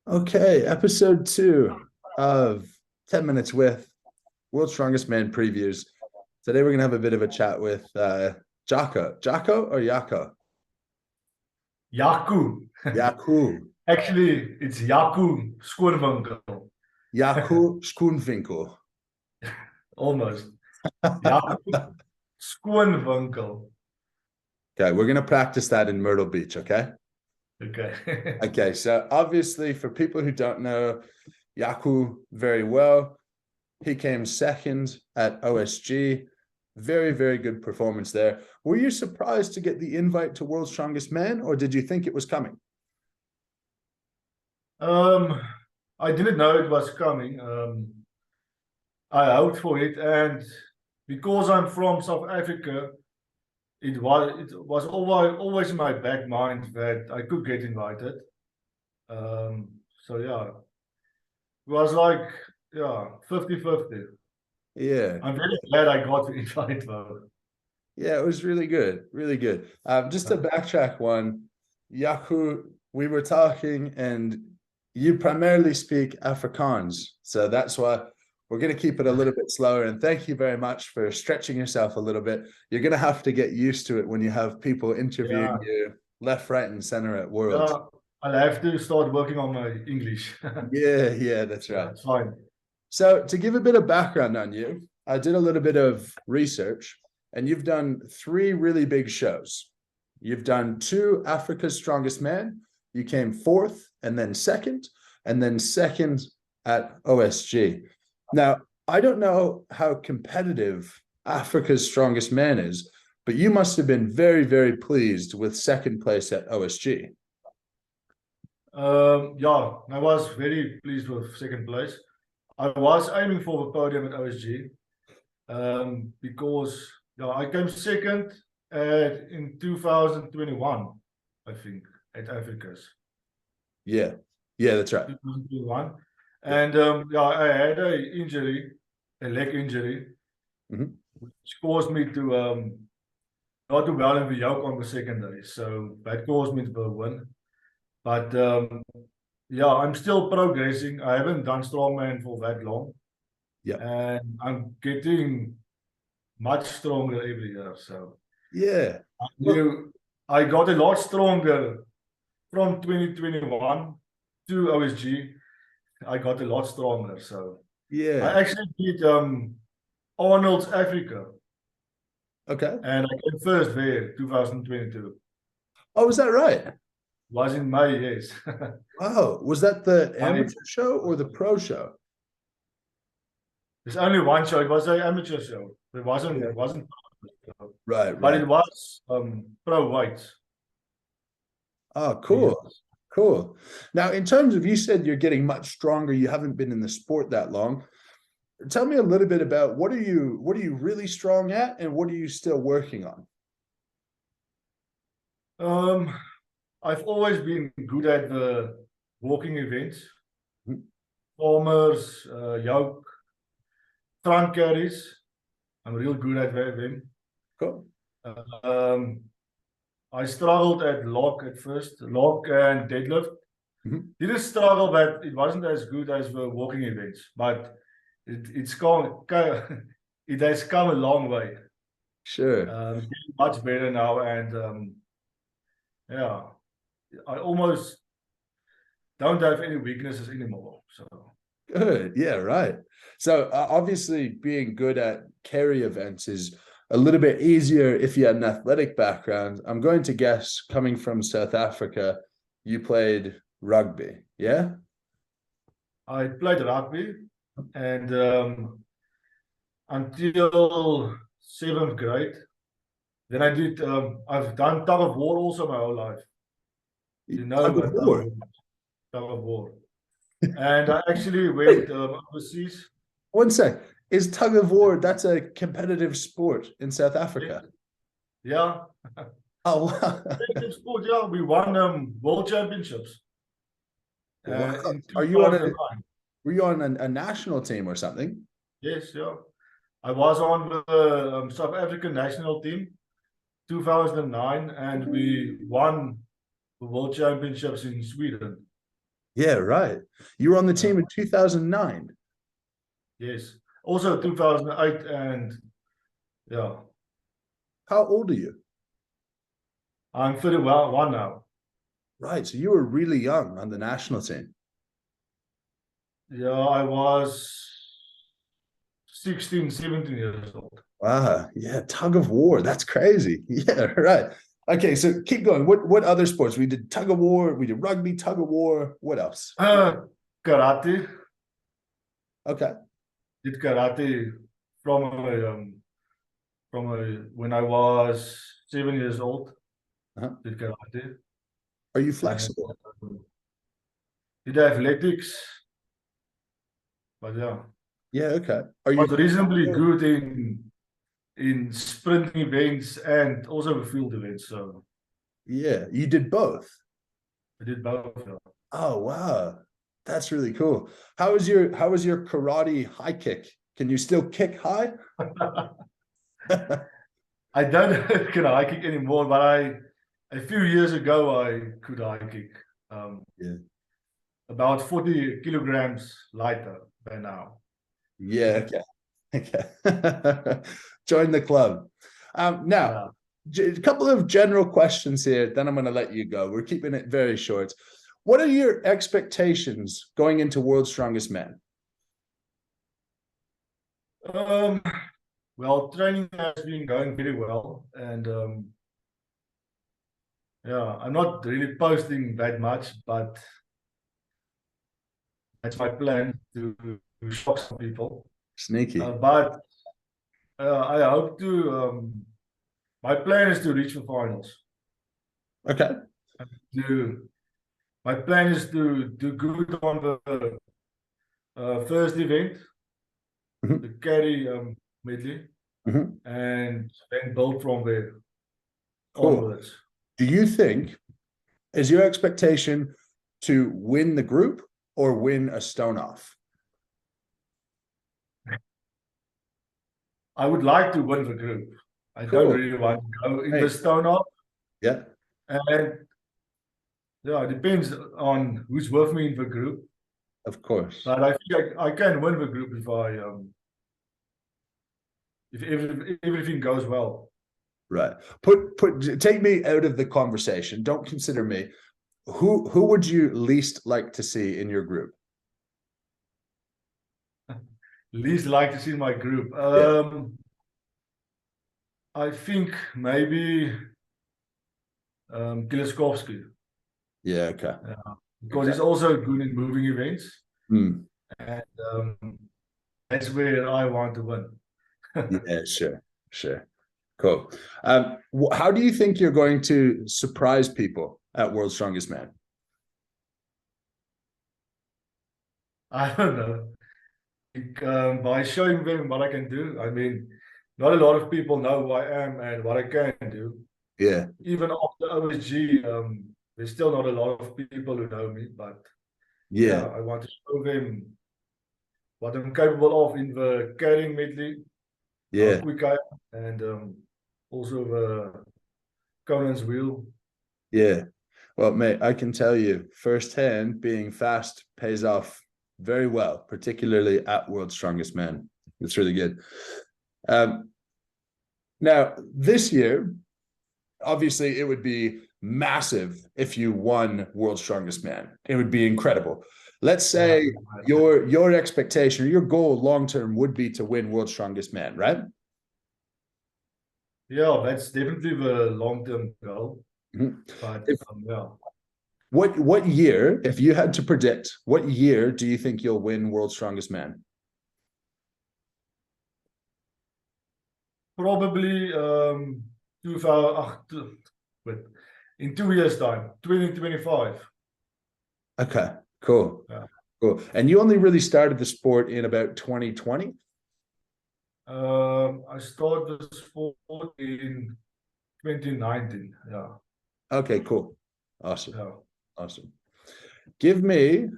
Okay, episode 2 of 10 Minutes with World's Strongest Man previews. Today we're gonna have a bit of a chat with Jaco. Jaco or Yako? Yaku. Yaku. Actually, it's Yaku Schoonwinkel. Yaku Schoonwinkel. Almost. Yaku Schoonwinkel. Okay, we're gonna practice that in Myrtle Beach, okay? Okay. Okay, so obviously for people who don't know Yaku very well, he came second at OSG. Very, very good performance there. Were you surprised to get the invite to World's Strongest Man, or did you think it was coming? Um, I didn't know it was coming. I hoped for it, and because I'm from South Africa, it was always in my back mind that I could get invited. Um, so yeah, it was like 50-50. Yeah, I'm very glad I got the invite though. yeah, it was really good, really good. Just to backtrack one, Yaku, we were talking, and you primarily speak Afrikaans, so that's why we're going to keep it a little bit slower. And thank you very much for stretching yourself a little bit. You're going to have to get used to it when you have people interviewing Yeah, you left, right, and center at Worlds. yeah. I'll have to start working on my English. Yeah, yeah, that's Yeah, right. it's fine. So, to give a bit of background on you, I did a little bit of research, and you've done three really big shows. You've done two Africa's Strongest Man. You came fourth and then second at OSG. Now, I don't know how competitive Africa's Strongest Man is, but you must have been very, very pleased with second place at OSG. Yeah, I was very pleased with second place. I was aiming for the podium at OSG because I came second in 2021, I think, at Africa's Yeah, yeah, that's right. 2021. Yeah. And I had a leg injury, Mhm. which caused me to not do well in the yoke on the second day. So that caused me to win. But I'm still progressing. I haven't done strongman for that long, Yeah. and I'm getting much stronger every year. So Yeah. I Well, knew I got a lot stronger from 2021 to OSG. I got a lot stronger. So yeah. I actually beat Arnold's Africa, Okay. and I came first there, 2022. Oh, was that right? Was in May, yes. Wow. Was that the I amateur show or the pro show? There's only one show. It was an amateur show. It wasn't. Yeah. It wasn't. Right, But right. it was pro weights. Oh, Yes. cool. Cool. Now, in terms of, you said you're getting much stronger, you haven't been in the sport that long. Tell me a little bit about what are you really strong at and what are you still working on? Um, I've always been good at the walking events, Mhm. farmers, yoke, front carries. I'm real good at them. Cool. Um, I struggled at lock at first, lock and deadlift. Mhm. Didn't struggle, but it wasn't as good as the walking events. But it's come, it has come a long way. Sure. Getting much better now, and yeah, I almost don't have any weaknesses anymore. So Good. Yeah, right. So obviously being good at carry events is a little bit easier if you had an athletic background. I'm going to guess coming from South Africa, you played rugby. Yeah? I played rugby, and until seventh grade, then I did. I've done tug of war also my whole life. You know Tug of what war. tug of war, and I actually went overseas. One sec. Is tug of war, that's a competitive sport in South Yes, Africa? yeah, Oh, wow. competitive sport. Yeah, we won world championships Wow. in Are you on a 2009. were you on a national team or something? Yes, yeah. I was on the South African national team 2009, and we won the world championships in Sweden. Yeah, right. You were on the team Yeah. in 2009. Yes. Also 2008 and yeah, How old are you? I'm 31 now. Right. So you were really young on the national team. Yeah, I was 16, 17 years old. Wow. Yeah. Tug of war. That's crazy. Yeah. Right. Okay. So keep going. What other sports? We did tug of war. We did rugby, tug of war. What else? Karate. Okay. Did karate from when I was 7 years old. Uh-huh. Did karate Are you and flexible? did athletics. But yeah, Yeah. Okay. Are was you? reasonably good in sprint events and also field events. So Yeah. You did both. I did both. Yeah. Oh wow. That's really cool. How was your karate high kick? Can you still kick high? I don't can high kick anymore, but a few years ago I could high kick. Um, Yeah. about 40 kilograms lighter than now. Yeah. Okay. Okay. Join the club. Now, Yeah. a couple of general questions here, then I'm going to let you go. We're keeping it very short. What are your expectations going into World's Strongest Man? Um, well, training has been going very well, and yeah, I'm not really posting that much, but that's my plan to shock some people. Sneaky. But I hope to. My plan is to reach the finals. Okay. To My plan is to do good on the first event, Mhm. the carry medley, Mhm. and then build from there Cool. onwards. Do you think, is your expectation to win the group or win a stone off? I would like to win the group. I don't Cool. really want to go in the Hey. stone off. Yeah, And yeah, it depends on who's with me in the group. of course. But I think I can win the group if everything goes well. Right. Take me out of the conversation. Don't consider me. Who would you least like to see in your group? Least like to see my group. Yeah. I think maybe Kileskovsky. Yeah. Okay. Yeah. Because Okay. he's also good in moving events. Hmm. And that's where I want to win. Yeah. Sure. Sure. Cool. How do you think you're going to surprise people at World's Strongest Man? I don't know. By showing them what I can do. I mean, not a lot of people know who I am and what I can do. Yeah. Even after OSG, there's still not a lot of people who know me. But yeah, Yeah. I want to show them what I'm capable of in the carrying medley, how Yeah. quick I am, and also the Conan's wheel. Yeah. Well, mate, I can tell you firsthand, being fast pays off very well, particularly at World's Strongest Man. It's really good. Um, Now, this year, obviously, it would be massive if you won World's Strongest Man. It would be incredible. Let's Yeah, say your expectation or your goal long term would be to win World's Strongest Man, right? yeah, that's definitely the long-term goal. Mhm. But If yeah, what year, if you had to predict, what year do you think you'll win World's Strongest Man? probably 2000, wait, in 2 years' time, 2025. Okay, cool. Yeah. Cool. And you only really started the sport in about 2020? I started the sport in 2019. Yeah, Okay, cool. Awesome. yeah. Awesome. Give me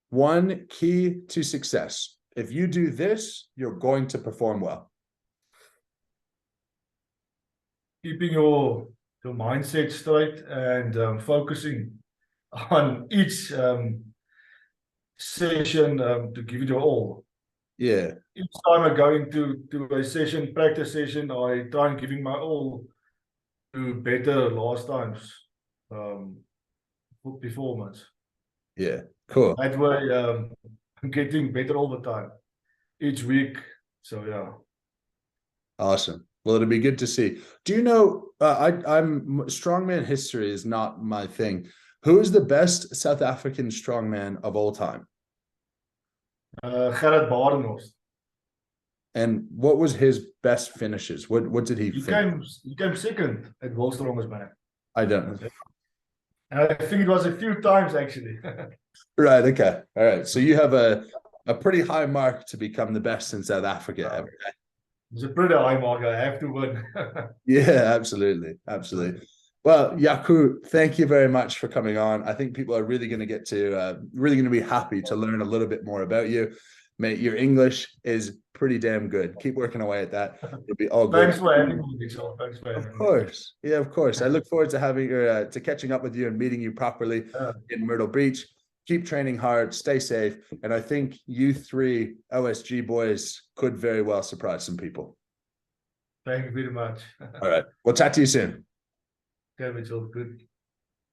one key to success. If you do this, you're going to perform well. Keeping your mindset straight and focusing on each session to give it your all. Yeah, Each time I go into a session, practice session, I try and giving my all to better last times performance. yeah, cool. That way, I'm getting better all the time, each week. So yeah. Awesome. Well, it'll be good to see. Do you know, I'm strongman history is not my thing. Who is the best South African strongman of all time? Gerrit Badenhorst. And what was his best finishes? What did he finish? He came second at World's Strongest Man. I don't know. And I think it was a few times actually. Right. Okay. All right. So you have a pretty high mark to become the best in South Africa ever. It's a pretty high mark. I have to win. Yeah, absolutely. Absolutely. Well, Yaku, thank you very much for coming on. I think people are really going to get to really going to be happy to learn a little bit more about you. Mate, your English is pretty damn good. Keep working away at that. It'll be all good. Thanks for having me, Mitchell. Thanks for having Of me. course. Yeah, of course. I look forward to having to catching up with you and meeting you properly in Myrtle Beach. Keep training hard, stay safe. And I think you three OSG boys could very well surprise some people. Thank you very much. All right. We'll chat to you soon. Okay, Mitchell. Good.